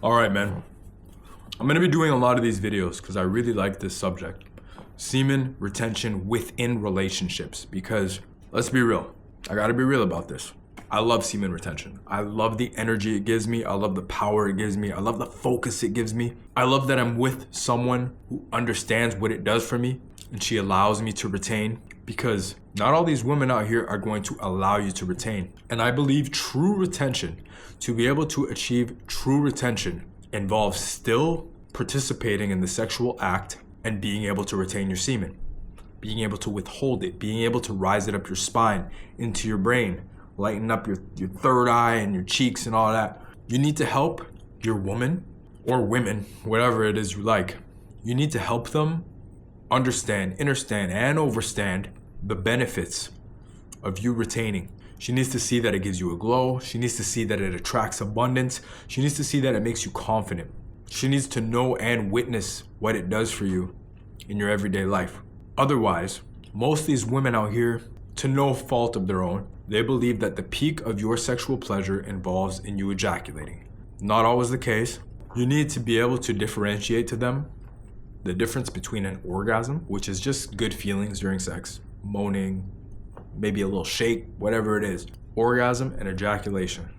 All right, man. I'm gonna be doing a lot of these videos because I really like this subject. Semen retention within relationships. Because let's be real. I gotta be real about this. I love semen retention. I love the energy it gives me. I love the power it gives me. I love the focus it gives me. I love that I'm with someone who understands what it does for me and she allows me to retain, because not all these women out here are going to allow you to retain. And I believe true retention, to be able to achieve true retention, involves still participating in the sexual act and being able to retain your semen, being able to withhold it, being able to rise it up your spine, into your brain, lighten up your third eye and your cheeks and all that. You need to help your woman or women, whatever it is you like. You need to help them understand, understand, and overstand the benefits of you retaining. She needs to see that it gives you a glow. She needs to see that it attracts abundance. She needs to see that it makes you confident. She needs to know and witness what it does for you in your everyday life. Otherwise, most of these women out here, to no fault of their own, they believe that the peak of your sexual pleasure involves in you ejaculating. Not always the case. You need to be able to differentiate to them the difference between an orgasm, which is just good feelings during sex, moaning, maybe a little shake, whatever it is. Orgasm and ejaculation.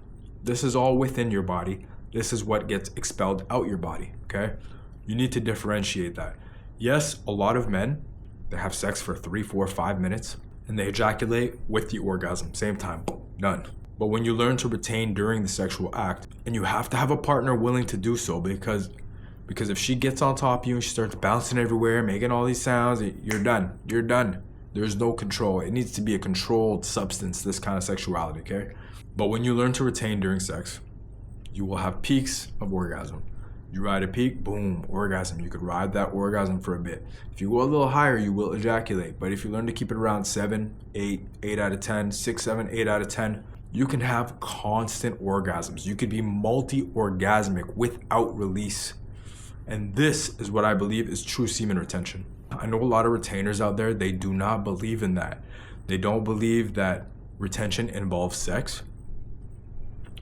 This is all within your body. This is what gets expelled out your body, okay? You need to differentiate that. Yes, a lot of men, they have sex for 3, 4, 5 minutes and they ejaculate with the orgasm, same time, done. But when you learn to retain during the sexual act, and you have to have a partner willing to do so, because if she gets on top of you and she starts bouncing everywhere, making all these sounds, you're done. You're done. There's no control. It needs to be a controlled substance, this kind of sexuality, okay? But when you learn to retain during sex, you will have peaks of orgasm. You ride a peak, boom, orgasm. You could ride that orgasm for a bit. If you go a little higher, you will ejaculate. But if you learn to keep it around 7, 8, 8 out of 10, 6, 7, 8 out of 10, you can have constant orgasms. You could be multi-orgasmic without release. And this is what I believe is true semen retention. I know a lot of retainers out there, they do not believe in that. They don't believe that retention involves sex.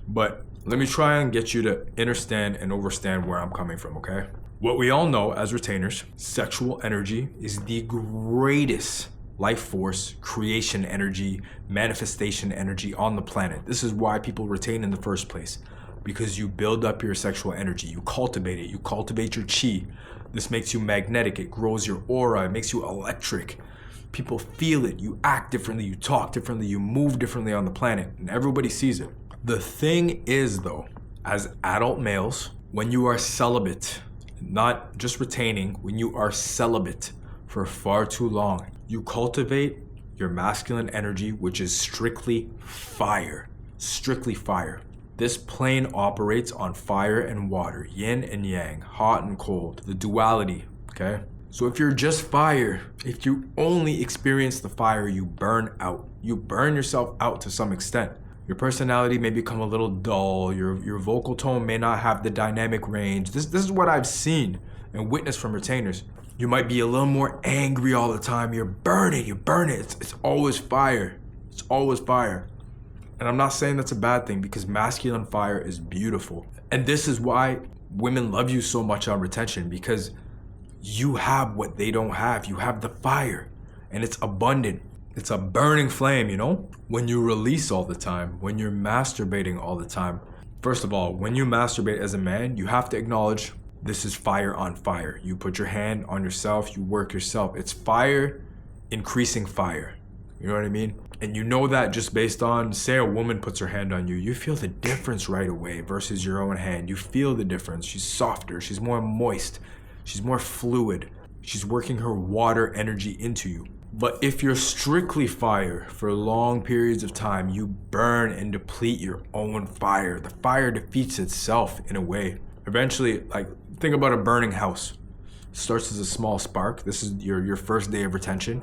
But let me try and get you to understand and overstand where I'm coming from, okay? What we all know as retainers, sexual energy is the greatest life force, creation energy, manifestation energy on the planet. This is why people retain in the first place, because you build up your sexual energy, you cultivate it, you cultivate your chi. This makes you magnetic, it grows your aura, it makes you electric. People feel it, you act differently, you talk differently, you move differently on the planet, and everybody sees it. The thing is though, as adult males, when you are celibate, not just retaining, when you are celibate for far too long, you cultivate your masculine energy, which is strictly fire, strictly fire. This plane operates on fire and water, yin and yang, hot and cold, the duality, okay? So if you're just fire, if you only experience the fire, you burn out. You burn yourself out to some extent. Your personality may become a little dull, your vocal tone may not have the dynamic range. This is what I've seen and witnessed from retainers. You might be a little more angry all the time. You burn it. It's always fire. It's always fire. And I'm not saying that's a bad thing, because masculine fire is beautiful. And this is why women love you so much on retention, because you have what they don't have. You have the fire, and it's abundant. It's a burning flame, you know? When you release all the time, when you're masturbating all the time. First of all, when you masturbate as a man, you have to acknowledge this is fire on fire. You put your hand on yourself, you work yourself. It's fire increasing fire. You know what I mean? And you know that just based on, say a woman puts her hand on you, you feel the difference right away versus your own hand. You feel the difference. She's softer, she's more moist, she's more fluid. She's working her water energy into you. But if you're strictly fire for long periods of time, you burn and deplete your own fire. The fire defeats itself in a way. Eventually, like, think about a burning house. It starts as a small spark. This is your first day of retention.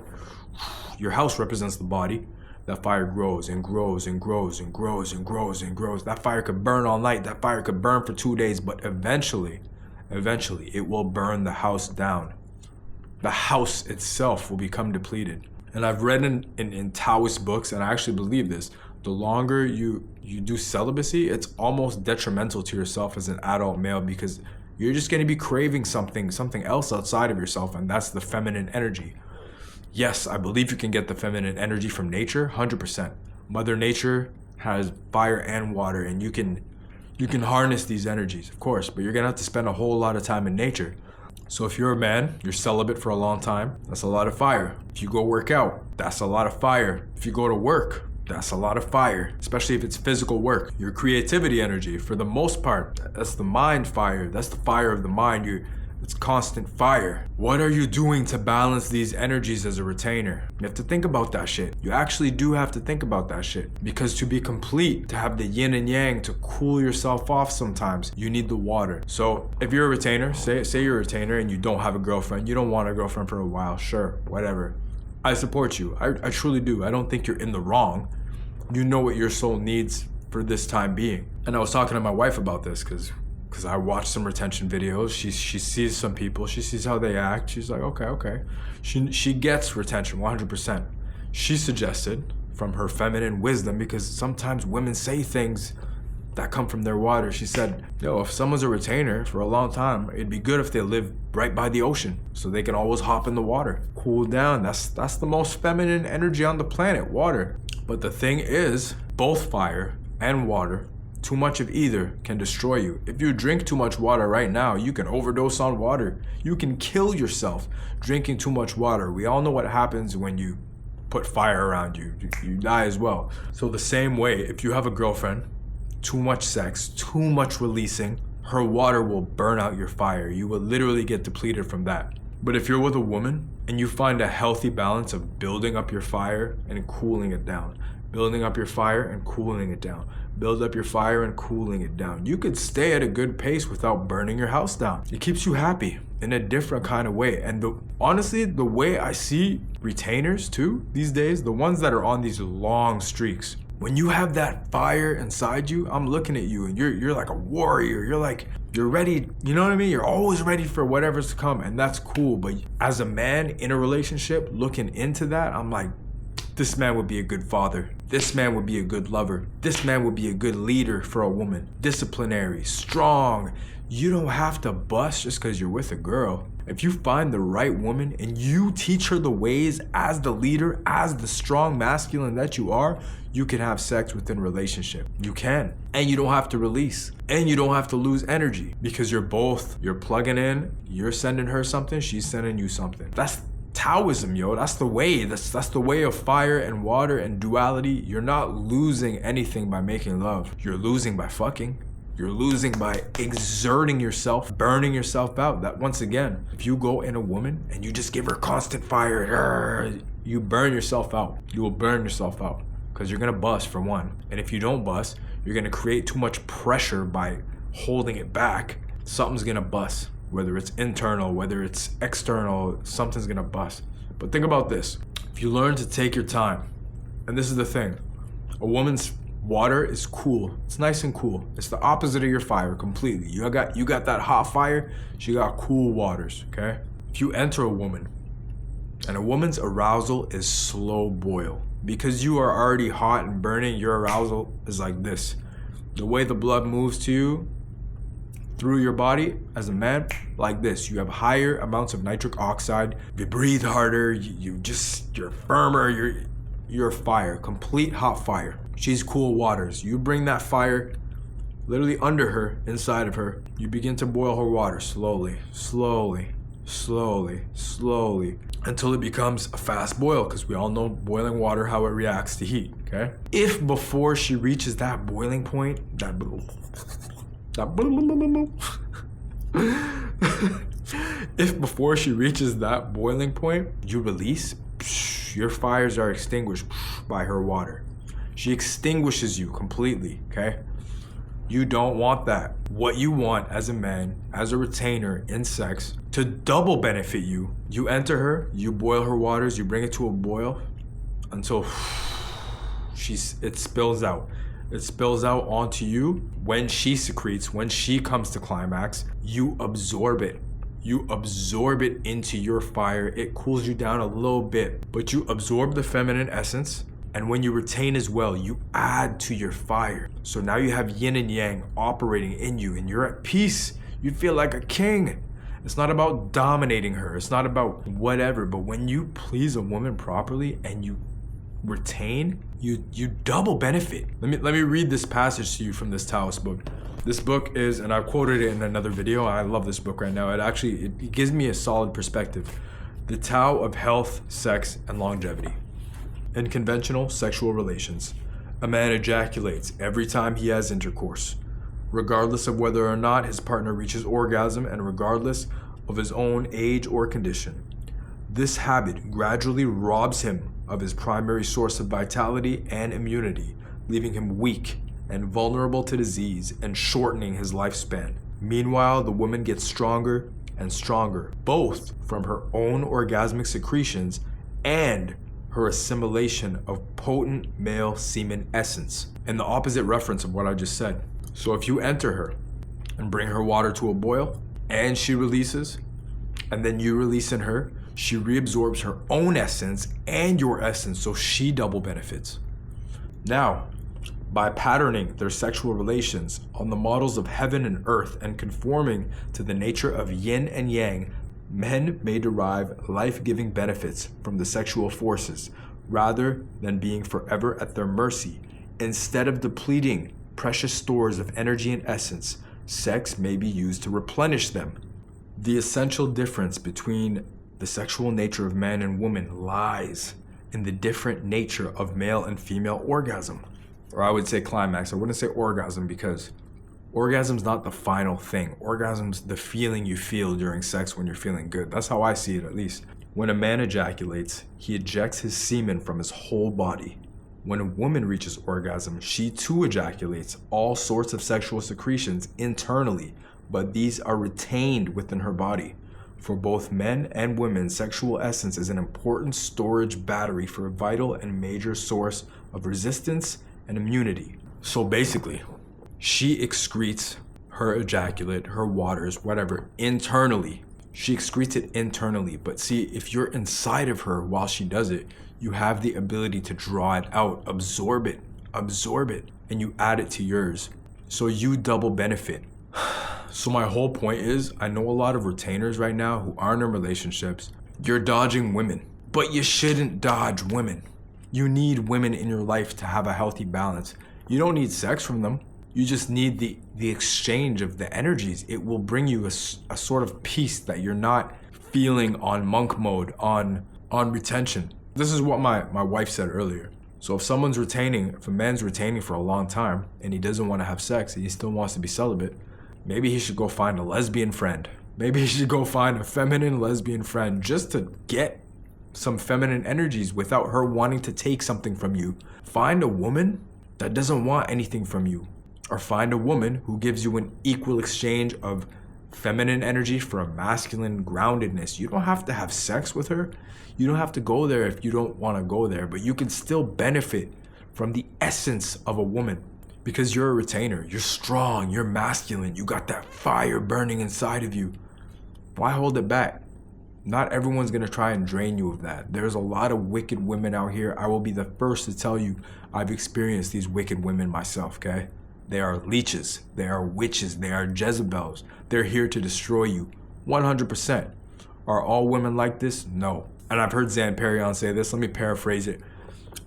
Your house represents the body. That fire grows and grows and grows and grows and grows and grows. That fire could burn all night. That fire could burn for 2 days, but eventually, it will burn the house down. The house itself will become depleted. And I've read in Taoist books, and I actually believe this, the longer you do celibacy, it's almost detrimental to yourself as an adult male, because you're just going to be craving something else outside of yourself, and that's the feminine energy. Yes, I believe you can get the feminine energy from nature, 100%. Mother Nature has fire and water, and you can harness these energies, of course, but you're going to have to spend a whole lot of time in nature. So if you're a man, you're celibate for a long time, that's a lot of fire. If you go work out, that's a lot of fire. If you go to work, that's a lot of fire, especially if it's physical work. Your creativity energy, for the most part, that's the mind fire. That's the fire of the mind. It's constant fire. What are you doing to balance these energies as a retainer? You have to think about that shit. You actually do have to think about that shit. Because to be complete, to have the yin and yang, to cool yourself off sometimes, you need the water. So if you're a retainer, say you're a retainer and you don't have a girlfriend, you don't want a girlfriend for a while, sure, whatever. I support you. I truly do. I don't think you're in the wrong. You know what your soul needs for this time being. And I was talking to my wife about this because I watched some retention videos. She sees some people. She sees how they act. She's like, okay. She gets retention 100%. She suggested from her feminine wisdom, because sometimes women say things that come from their water. She said, if someone's a retainer for a long time, it'd be good if they live right by the ocean so they can always hop in the water, cool down. That's the most feminine energy on the planet, water. But the thing is, both fire and water, too much of either can destroy you. If you drink too much water right now, you can overdose on water. You can kill yourself drinking too much water. We all know what happens when you put fire around you. You die as well. So the same way, if you have a girlfriend, too much sex, too much releasing, her water will burn out your fire. You will literally get depleted from that. But if you're with a woman and you find a healthy balance of building up your fire and cooling it down, building up your fire and cooling it down, build up your fire and cooling it down, you could stay at a good pace without burning your house down. It keeps you happy in a different kind of way. And honestly, the way I see retainers too these days, the ones that are on these long streaks, when you have that fire inside you, I'm looking at you and you're like a warrior. You're ready. You know what I mean? You're always ready for whatever's to come, and that's cool. But as a man in a relationship, looking into that, I'm like, this man would be a good father. This man would be a good lover. This man would be a good leader for a woman. Disciplinary, strong. You don't have to bust just because you're with a girl. If you find the right woman and you teach her the ways as the leader, as the strong masculine that you are, you can have sex within a relationship. You can. And you don't have to release. And you don't have to lose energy, because you're plugging in, you're sending her something, she's sending you something. That's Taoism, yo. That's the way. That's the way of fire and water and duality. You're not losing anything by making love. You're losing by fucking. You're losing by exerting yourself, burning yourself out. That, once again, if you go in a woman and you just give her constant fire, you burn yourself out. You will burn yourself out because you're gonna bust, for one. And if you don't bust, you're gonna create too much pressure by holding it back. Something's gonna bust. Whether it's internal, whether it's external, something's gonna bust. But think about this. If you learn to take your time, and this is the thing, a woman's water is cool. It's nice and cool. It's the opposite of your fire completely. You got that hot fire, she got cool waters, okay? If you enter a woman, and a woman's arousal is slow boil, because you are already hot and burning, your arousal is like this. The way the blood moves to you, through your body as a man, like this. You have higher amounts of nitric oxide, you breathe harder, you're firmer, you're fire, complete hot fire. She's cool waters. You bring that fire literally under her, inside of her. You begin to boil her water slowly, until it becomes a fast boil, because we all know boiling water, how it reacts to heat, okay? If before she reaches that boiling point, if before she reaches that boiling point, you release, your fires are extinguished by her water. She extinguishes you completely, okay? You don't want that. What you want as a man, as a retainer in sex, to double benefit you, you enter her, you boil her waters, you bring it to a boil until it spills out. It spills out onto you. When she secretes, when she comes to climax, you absorb it. You absorb it into your fire. It cools you down a little bit, but you absorb the feminine essence And when you retain as well, you add to your fire. So now you have yin and yang operating in you and you're at peace. You feel like a king. It's not about dominating her. It's not about whatever. But when you please a woman properly and you retain, you double benefit. Let me read this passage to you from this Taoist book. This book is, and I've quoted it in another video. I love this book right now. It gives me a solid perspective. The Tao of Health, Sex, and Longevity. In conventional sexual relations, a man ejaculates every time he has intercourse, regardless of whether or not his partner reaches orgasm and regardless of his own age or condition. This habit gradually robs him of his primary source of vitality and immunity, leaving him weak and vulnerable to disease and shortening his lifespan. Meanwhile, the woman gets stronger and stronger, both from her own orgasmic secretions and her assimilation of potent male semen essence, in the opposite reference of what I just said. So if you enter her and bring her water to a boil, and she releases, and then you release in her, she reabsorbs her own essence and your essence, so she double benefits. Now, by patterning their sexual relations on the models of heaven and earth and conforming to the nature of yin and yang, men may derive life-giving benefits from the sexual forces rather than being forever at their mercy. Instead of depleting precious stores of energy and essence, sex may be used to replenish them. The essential difference between the sexual nature of man and woman lies in the different nature of male and female orgasm. Or I would say climax. I wouldn't say orgasm because orgasm's not the final thing. Orgasm's the feeling you feel during sex when you're feeling good. That's how I see it, at least. When a man ejaculates, he ejects his semen from his whole body. When a woman reaches orgasm, she too ejaculates all sorts of sexual secretions internally, but these are retained within her body. For both men and women, sexual essence is an important storage battery for a vital and major source of resistance and immunity. So basically, she excretes her ejaculate, her waters, whatever, internally. She excretes it internally. But see, if you're inside of her while she does it, you have the ability to draw it out, absorb it, and you add it to yours. So you double benefit. So my whole point is, I know a lot of retainers right now who aren't in relationships. You're dodging women, but you shouldn't dodge women. You need women in your life to have a healthy balance. You don't need sex from them. You just need the exchange of the energies. It will bring you a sort of peace that you're not feeling on monk mode, on retention. This is what my wife said earlier. So if a man's retaining for a long time and he doesn't want to have sex and he still wants to be celibate, maybe he should go find a lesbian friend. Maybe he should go find a feminine lesbian friend just to get some feminine energies without her wanting to take something from you. Find a woman that doesn't want anything from you. Or find a woman who gives you an equal exchange of feminine energy for a masculine groundedness. You don't have to have sex with her. You don't have to go there if you don't want to go there, but you can still benefit from the essence of a woman because you're a retainer. You're strong, you're masculine, you got that fire burning inside of you. Why hold it back? Not everyone's gonna try and drain you of that. There's a lot of wicked women out here. I will be the first to tell you I've experienced these wicked women myself, okay? They are leeches, they are witches, they are Jezebels. They're here to destroy you, 100%. Are all women like this? No. And I've heard Zan Perion say this, let me paraphrase it.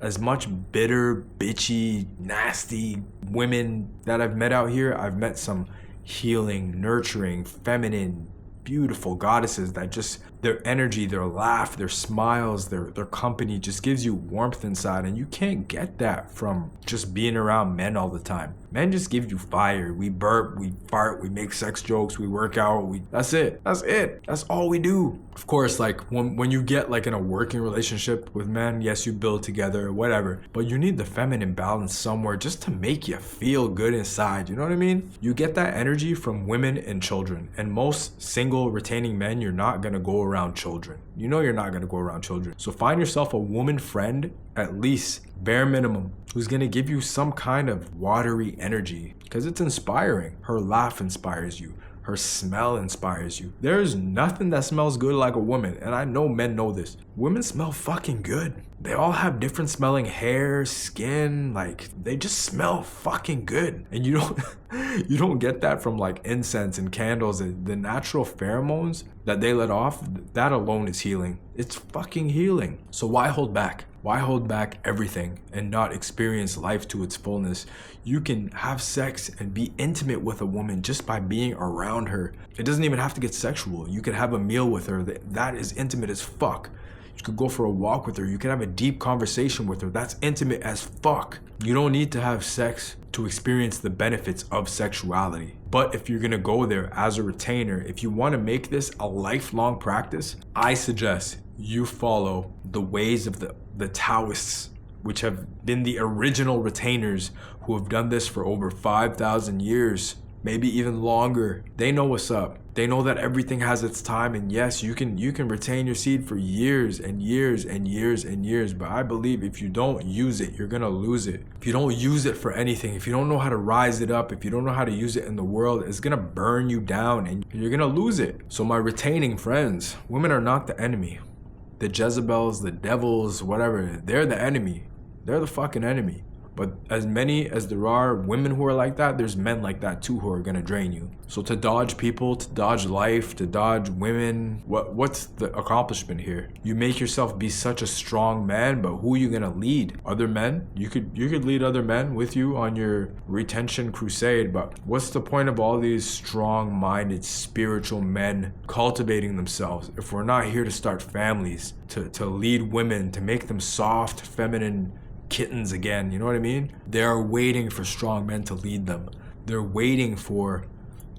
As much bitter, bitchy, nasty women that I've met out here, I've met some healing, nurturing, feminine, beautiful goddesses that just, their energy, their laugh, their smiles, their company just gives you warmth inside, and you can't get that from just being around men all the time. Men just give you fire. We burp, we fart, we make sex jokes, we work out, that's it. That's all we do. Of course, like when you get like in a working relationship with men, yes, you build together, whatever, but you need the feminine balance somewhere just to make you feel good inside, you know what I mean? You get that energy from women and children, and most single retaining men, you're not gonna go around children. You know you're not gonna go around children. So find yourself a woman friend, at least bare minimum, who's gonna give you some kind of watery energy because it's inspiring. Her laugh inspires you. Her smell inspires you. There's nothing that smells good like a woman, and I know men know this. Women smell fucking good. They all have different smelling hair, skin, like they just smell fucking good. And you don't get that from like incense and candles. The natural pheromones that they let off, that alone is healing. It's fucking healing. So why hold back? Why hold back everything and not experience life to its fullness? You can have sex and be intimate with a woman just by being around her. It doesn't even have to get sexual. You could have a meal with her. That is intimate as fuck. You could go for a walk with her. You could have a deep conversation with her. That's intimate as fuck. You don't need to have sex to experience the benefits of sexuality. But if you're gonna go there as a retainer, if you wanna make this a lifelong practice, I suggest you follow the ways of the Taoists, which have been the original retainers who have done this for over 5,000 years, maybe even longer. They know what's up. They know that everything has its time, and yes, you can retain your seed for years and years and years and years, but I believe if you don't use it, you're gonna lose it. If you don't use it for anything, if you don't know how to rise it up, if you don't know how to use it in the world, it's gonna burn you down and you're gonna lose it. So my retaining friends, women are not the enemy. The Jezebels, the devils, whatever, they're the enemy. They're the fucking enemy. But as many as there are women who are like that, there's men like that too who are gonna drain you. So to dodge people, to dodge life, to dodge women, what's the accomplishment here? You make yourself be such a strong man, but who are you gonna lead? Other men? You could lead other men with you on your retention crusade, but what's the point of all these strong-minded spiritual men cultivating themselves if we're not here to start families, to lead women, to make them soft, feminine kittens again, you know what I mean? They're waiting for strong men to lead them. They're waiting for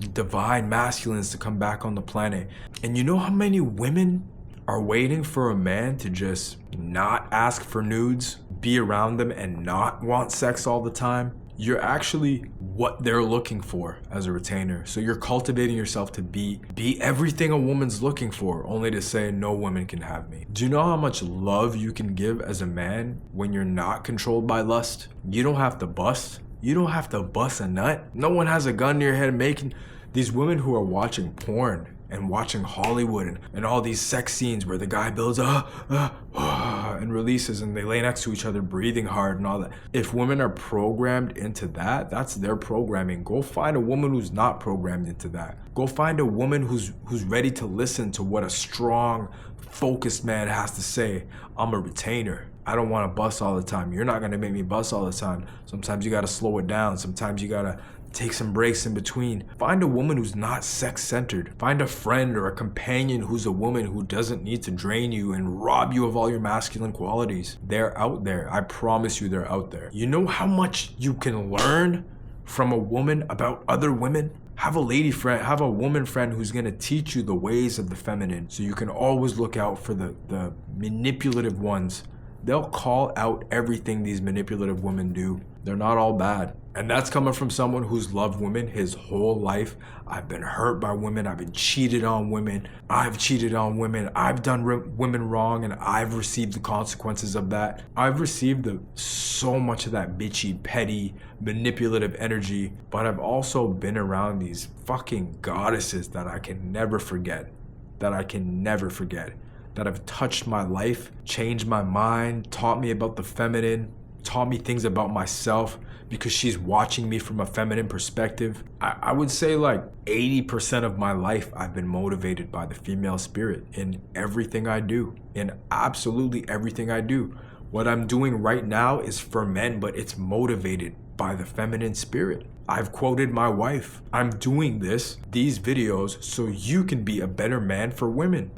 divine masculines to come back on the planet. And you know how many women are waiting for a man to just not ask for nudes, be around them and not want sex all the time? You're actually what they're looking for as a retainer. So you're cultivating yourself to be everything a woman's looking for, only to say no woman can have me. Do you know how much love you can give as a man when you're not controlled by lust? You don't have to bust. You don't have to bust a nut. No one has a gun to your head making these women who are watching porn and watching Hollywood and all these sex scenes where the guy builds and releases and they lay next to each other breathing hard and all that. If women are programmed into that, that's their programming. Go find a woman who's not programmed into that. Go find a woman who's ready to listen to what a strong, focused man has to say. I'm a retainer. I don't want to bust all the time. You're not going to make me bust all the time. Sometimes you got to slow it down. Sometimes you got to take some breaks in between. Find a woman who's not sex-centered. Find a friend or a companion who's a woman who doesn't need to drain you and rob you of all your masculine qualities. They're out there. I promise you they're out there. You know how much you can learn from a woman about other women? Have a lady friend, have a woman friend who's gonna teach you the ways of the feminine, so you can always look out for the manipulative ones. They'll call out everything these manipulative women do. They're not all bad. And that's coming from someone who's loved women his whole life. I've been hurt by women. I've been cheated on women. I've cheated on women. I've done women wrong and I've received the consequences of that. I've received so much of that bitchy, petty, manipulative energy, but I've also been around these fucking goddesses that I can never forget. That have touched my life, changed my mind, taught me about the feminine, taught me things about myself because she's watching me from a feminine perspective. I would say like 80% of my life I've been motivated by the female spirit in everything I do, in absolutely everything I do. What I'm doing right now is for men, but it's motivated by the feminine spirit. I've quoted my wife. I'm doing these videos so you can be a better man for women.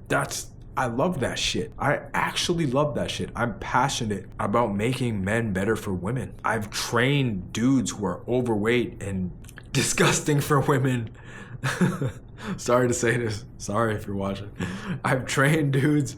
I love that shit. I actually love that shit. I'm passionate about making men better for women. I've trained dudes who are overweight and disgusting for women. Sorry to say this. Sorry if you're watching. I've trained dudes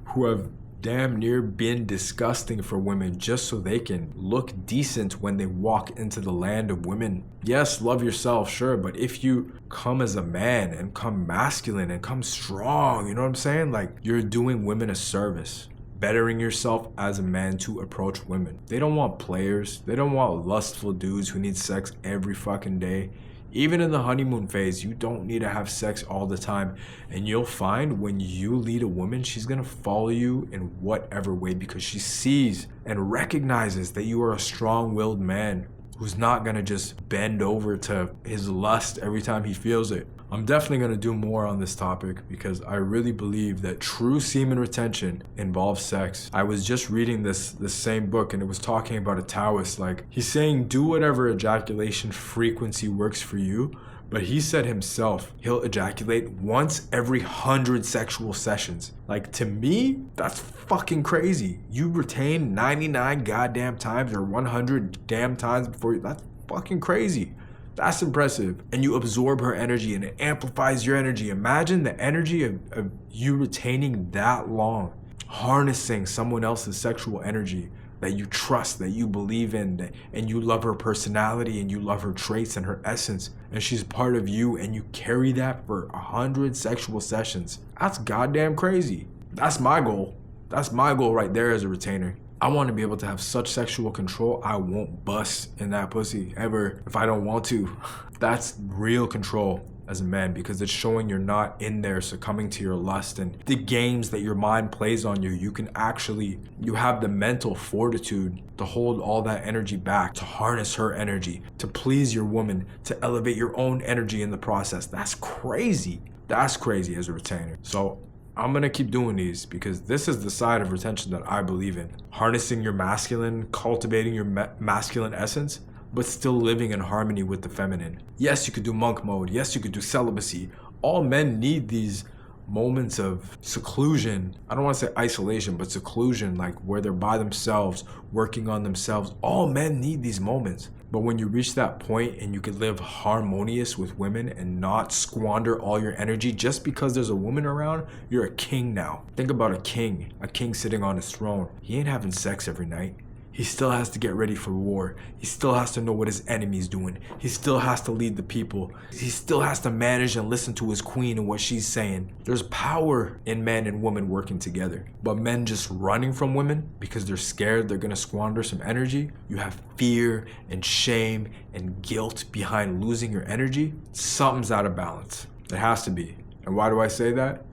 who have damn near been disgusting for women just so they can look decent when they walk into the land of women. Yes, love yourself, sure, but if you come as a man and come masculine and come strong, you know what I'm saying? Like, you're doing women a service, bettering yourself as a man to approach women. They don't want players. They don't want lustful dudes who need sex every fucking day. Even in the honeymoon phase, you don't need to have sex all the time. And you'll find when you lead a woman, she's gonna follow you in whatever way because she sees and recognizes that you are a strong-willed man who's not gonna just bend over to his lust every time he feels it. I'm definitely gonna do more on this topic because I really believe that true semen retention involves sex. I was just reading this same book and it was talking about a Taoist. Like, he's saying do whatever ejaculation frequency works for you, but he said himself he'll ejaculate once every 100 sexual sessions. Like, to me, that's fucking crazy. You retain 99 goddamn times or 100 damn times before you, that's fucking crazy. That's impressive. And you absorb her energy and it amplifies your energy. Imagine the energy of you retaining that long, harnessing someone else's sexual energy that you trust, that you believe in, and you love her personality and you love her traits and her essence, and she's part of you, and you carry that for 100 sexual sessions. That's goddamn crazy. That's my goal. That's my goal right there as a retainer. I want to be able to have such sexual control, I won't bust in that pussy ever if I don't want to. That's real control as a man, because it's showing you're not in there succumbing to your lust and the games that your mind plays on you. You have the mental fortitude to hold all that energy back, to harness her energy, to please your woman, to elevate your own energy in the process. That's crazy. That's crazy as a retainer. So I'm gonna keep doing these because this is the side of retention that I believe in. Harnessing your masculine, cultivating your masculine essence, but still living in harmony with the feminine. Yes, you could do monk mode. Yes, you could do celibacy. All men need these moments of seclusion. I don't want to say isolation, but seclusion, like where they're by themselves, working on themselves. All men need these moments. But when you reach that point and you can live harmonious with women and not squander all your energy just because there's a woman around, you're a king now. Think about a king sitting on his throne. He ain't having sex every night. He still has to get ready for war. He still has to know what his enemy's doing. He still has to lead the people. He still has to manage and listen to his queen and what she's saying. There's power in men and women working together. But men just running from women because they're scared they're gonna squander some energy. You have fear and shame and guilt behind losing your energy. Something's out of balance. It has to be. And why do I say that?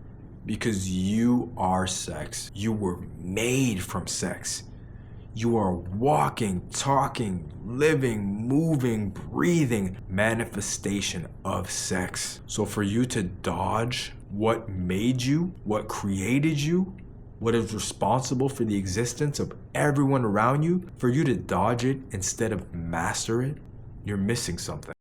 Because you are sex. You were made from sex. You are walking, talking, living, moving, breathing manifestation of sex. So for you to dodge what made you, what created you, what is responsible for the existence of everyone around you, for you to dodge it instead of master it, you're missing something.